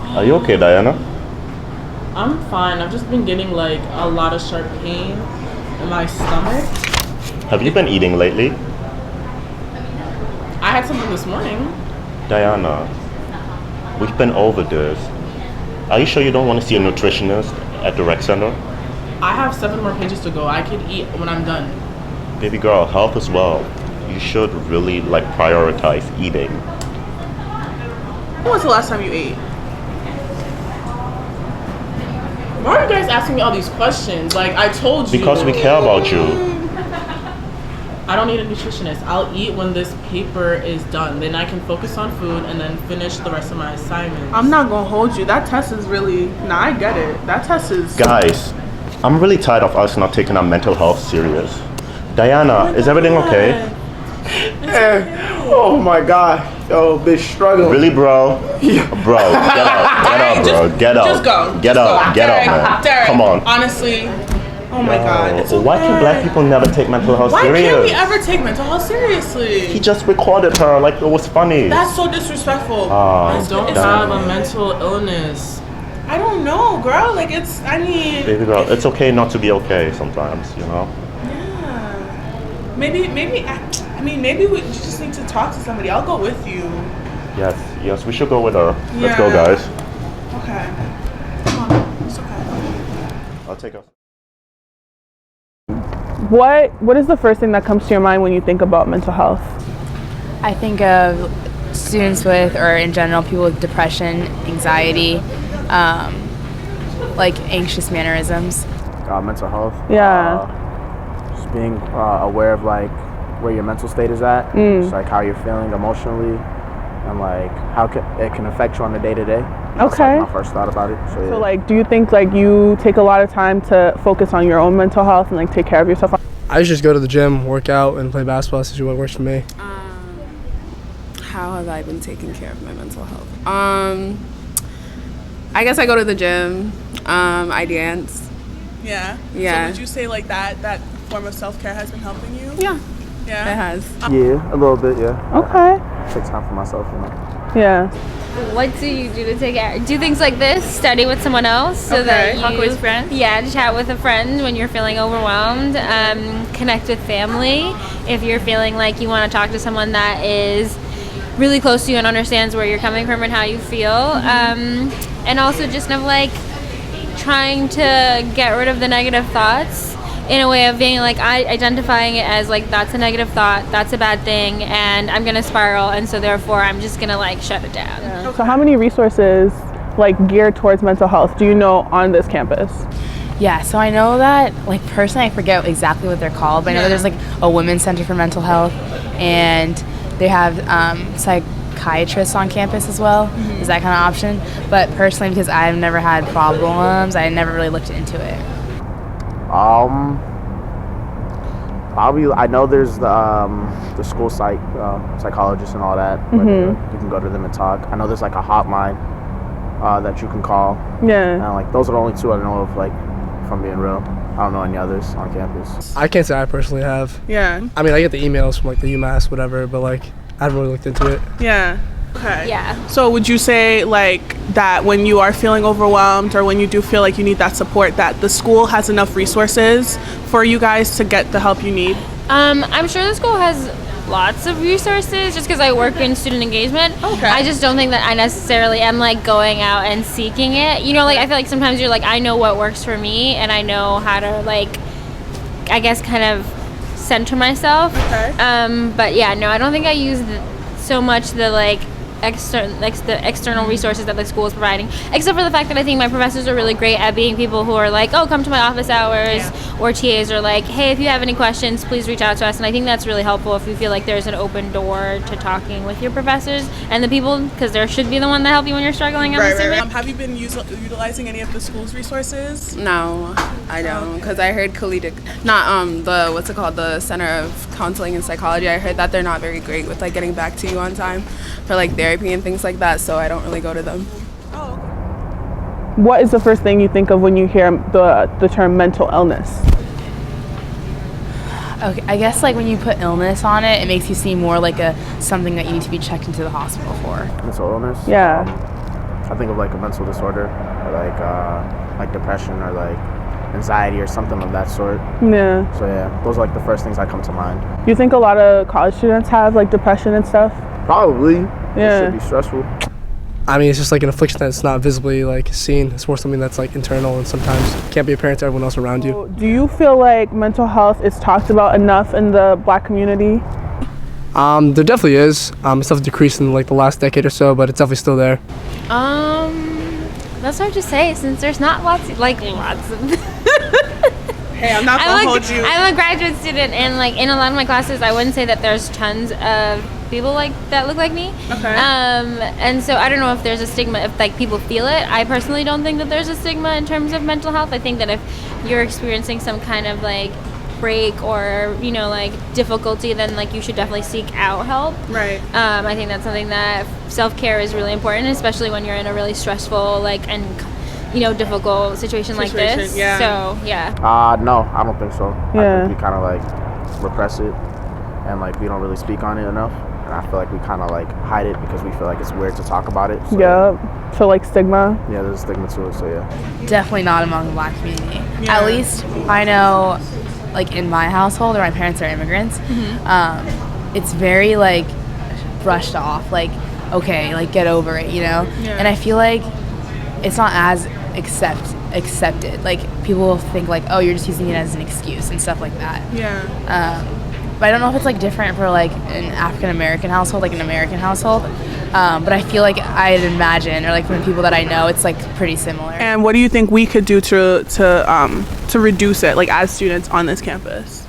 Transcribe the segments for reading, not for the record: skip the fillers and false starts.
Are you okay, Diana? I'm fine. I've just been getting like a lot of sharp pain in my stomach. Have you been eating lately? I had something this morning. Diana, we've been over this. Are you sure you don't want to see a nutritionist at the rec center? I have 7 more pages to go. I could eat when I'm done. Baby girl, health as well. You should really prioritize eating. When was the last time you ate? Why are you guys asking me all these questions? Like, I told you. Because we care about you. I don't need a nutritionist. I'll eat when this paper is done. Then I can focus on food and then finish the rest of my assignments. I'm not gonna hold you. That test is really. Nah, I get it. That test is. Guys, I'm really tired of us not taking our mental health serious. Diana, is everything okay? Oh my god. Yo, bitch struggling. Really, bro? Bro, get up, bro. Get up. Just go. Get up, man. Derek, Come on. Honestly, oh my god. It's okay. Why can black people never take mental health Why serious? can't we ever take mental health seriously? He just recorded her like it was funny. That's so disrespectful. I don't have a mental illness. I don't know, girl. Like it's. I mean. Baby girl, it's okay not to be okay sometimes, you know? Yeah. Maybe. I mean, maybe we just need to talk to somebody. I'll go with you. Yes, we should go with her. Let's go, guys. Okay. Come on. It's okay. I'll take us. What is the first thing that comes to your mind when you think about mental health? I think of students with, or in general, people with depression, anxiety, like anxious mannerisms. Mental health. Yeah. Just being aware of like where your mental state is at, just like how you're feeling emotionally, and like how it can affect you on the day to day. That's Okay. like my first thought about it. So, yeah. So like, do you think like you take a lot of time to focus on your own mental health and like take care of yourself? I just go to the gym, work out, and play basketball. This is what works for me. How have I been taking care of my mental health? I guess I go to the gym. I dance. Yeah. Yeah. So would you say like that form of self-care has been helping you? Yeah, it Yeah. has. Yeah, a little bit. Yeah. Okay. Take time for myself, you know. Yeah. What do you do to take care? Do things like this, study with someone else so that you Talk with friends? Yeah, chat with a friend when you're feeling overwhelmed. Connect with family if you're feeling like you want to talk to someone that is really close to you and understands where you're coming from and how you feel. And also just kind of like trying to get rid of the negative thoughts in a way of being like identifying it as like that's a negative thought, that's a bad thing, and I'm gonna spiral, and so therefore I'm just gonna like shut it down. Yeah. So how many resources like geared towards mental health do you know on this campus? Yeah, so I know that, like personally, I forget exactly what they're called, but I know that there's like a women's center for mental health, and they have psychiatrists on campus as well. Is that kind of option? But personally, because I've never had problems, I never really looked into it. Probably I know there's the school psychologist and all that, but you can go to them and talk. I know there's like a hotline that you can call. Yeah. And like those are the only two I know of, like, if I'm being real. I don't know any others on campus. I can't say I personally have. Yeah. I mean, I get the emails from like the UMass, whatever, but like I haven't really looked into it. Yeah. Okay. Yeah. So would you say like that when you are feeling overwhelmed or when you do feel like you need that support, that the school has enough resources for you guys to get the help you need? I'm sure the school has lots of resources just because I work in student engagement. Okay. I just don't think that I necessarily am like going out and seeking it. You know, like I feel like sometimes you're like, I know what works for me and I know how to like, I guess kind of center myself. Okay. But yeah, no, I don't think I use so much the like external resources that the school is providing, except for the fact that I think my professors are really great at being people who are like, oh, come to my office hours, or TAs are like, hey, if you have any questions, please reach out to us. And I think that's really helpful if you feel like there's an open door to talking with your professors and the people, because there should be the one that help you when you're struggling. I'm assuming. Have you been utilizing any of the school's resources? No, I don't, because I heard the Center of Counseling and Psychology. I heard that they're not very great with like getting back to you on time for like therapy and things like that, so I don't really go to them. Oh. What is the first thing you think of when you hear the term mental illness? Okay, I guess like when you put illness on it, it makes you seem more like something that you need to be checked into the hospital for. Mental illness. Yeah. I think of like a mental disorder, or like depression or like anxiety or something of that sort. Yeah. So yeah, those are like the first things that come to mind. You think a lot of college students have like depression and stuff? Probably. Yeah. It should be stressful. I mean, it's just like an affliction that's not visibly like seen. It's more something that's like internal and sometimes can't be apparent to everyone else around you. Do you feel like mental health is talked about enough in the Black community? There definitely is. It's definitely decreased in like the last decade or so, but it's definitely still there. That's hard to say since there's not lots of. Hey, I'm not gonna hold you. I'm a graduate student, and like in a lot of my classes, I wouldn't say that there's tons of people like that look like me. Okay. And so I don't know if there's a stigma if like people feel it. I personally don't think that there's a stigma in terms of mental health. I think that if you're experiencing some kind of like break or like difficulty, then like you should definitely seek out help. Right. I think that's something that self-care is really important, especially when you're in a really stressful and difficult situation like this. Yeah. So yeah. No, I don't think so. Yeah. I think we kind of like repress it, and like we don't really speak on it enough. And I feel like we kind of like hide it because we feel like it's weird to talk about it. So, Yeah. So like stigma. Yeah, there's a stigma to it. So yeah. Definitely not among the Black community. Yeah. At least I know, like in my household, or my parents are immigrants. It's very like brushed off. Like, okay, like get over it, Yeah. And I feel like it's not as accepted. Like people will think like, oh, you're just using it as an excuse and stuff like that. Yeah. But I don't know if it's like different for like an African American household, like an American household. But I feel like I'd imagine, or like from the people that I know, it's like pretty similar. And what do you think we could do to reduce it, like as students on this campus?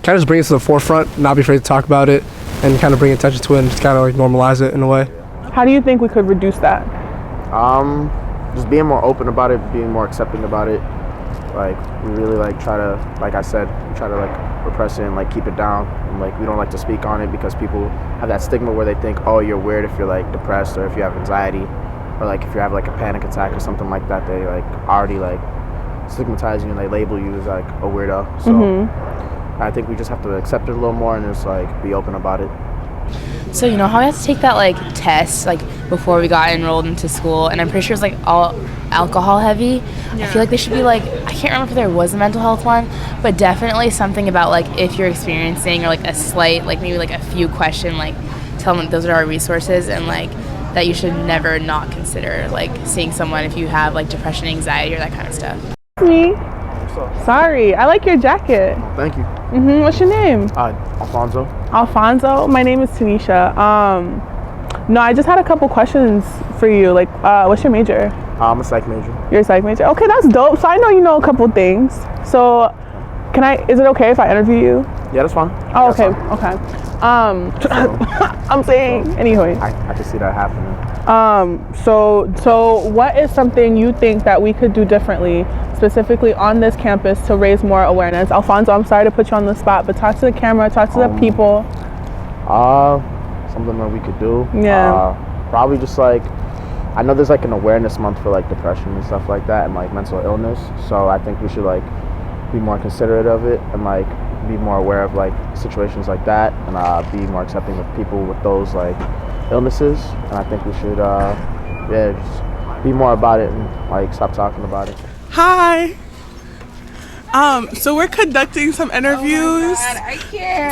Kind of just bring it to the forefront, not be afraid to talk about it, and kind of bring attention to it and just kind of like normalize it in a way. How do you think we could reduce that? Just being more open about it, being more accepting about it. Like we really like try to, like I said, we try to like repress it and like keep it down. And like we don't like to speak on it because people have that stigma where they think, oh, you're weird if you're like depressed or if you have anxiety, or like if you have like a panic attack or something like that. They like already like stigmatize you and they label you as like a weirdo. So I think we just have to accept it a little more and just like be open about it. So you know how we had to take that like test like before we got enrolled into school, and I'm pretty sure it's like all alcohol heavy. I feel like they should be like, I can't remember if there was a mental health one, but definitely something about like if you're experiencing, or like a slight, like maybe like a few question, like tell them those are our resources, and like that you should never not consider like seeing someone if you have like depression, anxiety, or that kind of stuff. Me? Sorry, I like your jacket. Thank you. What's your name? Alfonso. Alfonso? My name is Tanisha. No, I just had a couple questions for you. Like, what's your major? I'm a psych major. You're a psych major? Okay, that's dope. So I know you know a couple things. So, is it okay if I interview you? Yeah, that's fine. Oh, okay, okay. I'm saying, anyway. I can see that happening. So what is something you think that we could do differently, specifically on this campus, to raise more awareness? Alfonso, I'm sorry to put you on the spot, but talk to the camera, talk to the people. Something that we could do. Yeah. Probably just like, I know there's like an awareness month for like depression and stuff like that and like mental illness. So I think we should like be more considerate of it and like be more aware of like situations like that, and be more accepting of people with those like illnesses. And I think we should just be more about it and like stop talking about it. Hi. So we're conducting some interviews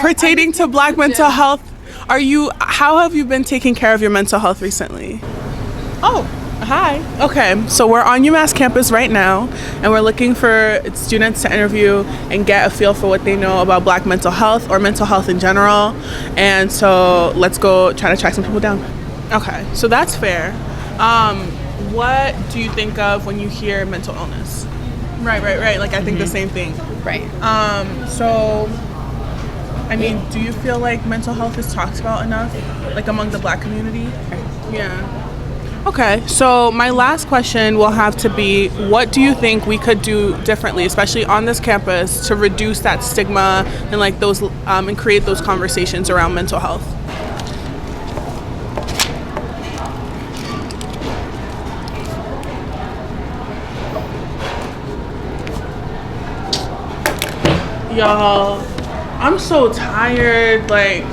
pertaining to Black mental health. How have you been taking care of your mental health recently? Oh, hi. Okay, so we're on UMass campus right now, and we're looking for students to interview and get a feel for what they know about Black mental health or mental health in general. And so let's go try to track some people down. Okay, so that's fair. What do you think of when you hear mental illness? Right. Like I think the same thing. Right. So, I mean, do you feel like mental health is talked about enough, like among the Black community? Yeah. Okay, so my last question will have to be, what do you think we could do differently, especially on this campus, to reduce that stigma and like those and create those conversations around mental health? Y'all, I'm so tired. Like,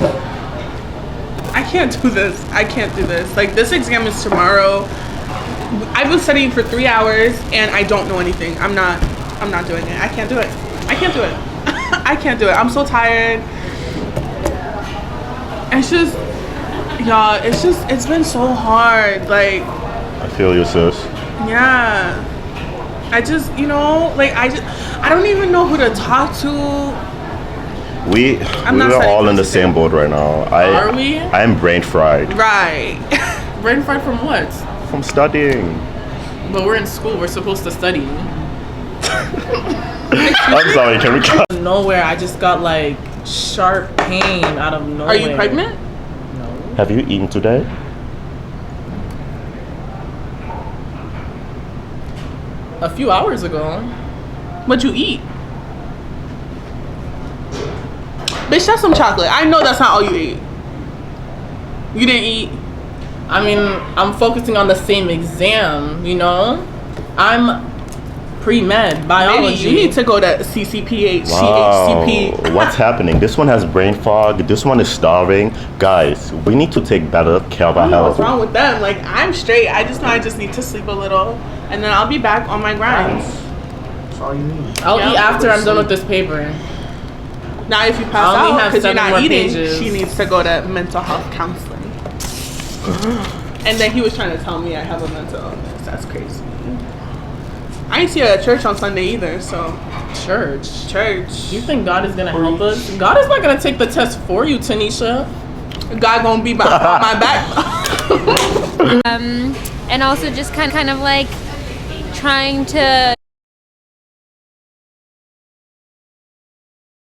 I can't do this. Like, this exam is tomorrow. I've been studying for 3 hours and I don't know anything. I'm not doing it. I can't do it. I can't do it. I can't do it. I'm so tired. It's just, y'all, it's been so hard. Like, I feel you, sis. yeah. I just, like, I don't even know who to talk to. We not are all in the studying. same boat right now. Are we? I'm brain fried Right. Brain fried from what? from studying. But we're in school. We're supposed to study. I'm sorry, can we cut? Nowhere. I just got like sharp pain out of nowhere. Are you pregnant? Have you eaten today? A few hours ago. What'd you eat? Bitch, that's some chocolate. I know that's not all you ate. You didn't eat? I mean, I'm focusing on the same exam, I'm pre-med, biology. Maybe you need to go to CCPH, Wow, CHCP. what's happening? This one has brain fog. This one is starving. Guys, we need to take better care of our I don't know what's health. wrong with them. Like, I'm straight. I just know I just need to sleep a little. And then I'll be back on my grind. That's all you need. I'll Yeah. eat after I'm done with this paper. Now, if you pass I only out have because you're 7 not more eating, pages. she needs to go to mental health counseling. And then he was trying to tell me I have a mental illness. That's crazy. I ain't see her at church on Sunday either, so Church. church. You think God is gonna help us? God is not gonna take the test for you, Tanisha. God gonna be on my back. And also just kind of like trying to